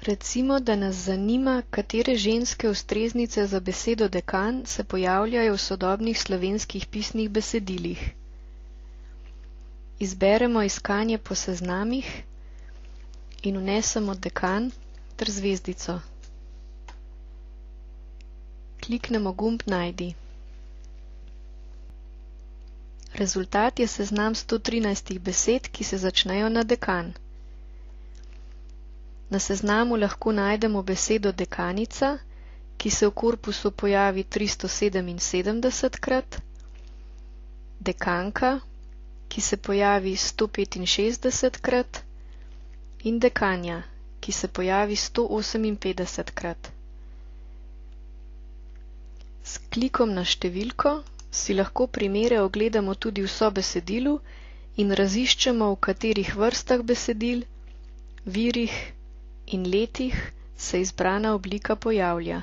Recimo, da nas zanima, katere ženske ustreznice za besedo dekan se pojavljajo v sodobnih slovenskih pisnih besedilih. Izberemo iskanje po seznamih in vnesemo dekan ter zvezdico. Kliknemo gumb Najdi. Rezultat je seznam 113 besed, ki se začnejo na dekan. Na seznamu lahko najdemo besedo dekanica, ki se v korpusu pojavi 377-krat, dekanka, ki se pojavi 165-krat, in dekanja, ki se pojavi 158-krat. S klikom na številko si lahko primere ogledamo tudi v sobesedilu in raziščemo, v katerih vrstah besedil, virih in letih se izbrana oblika pojavlja.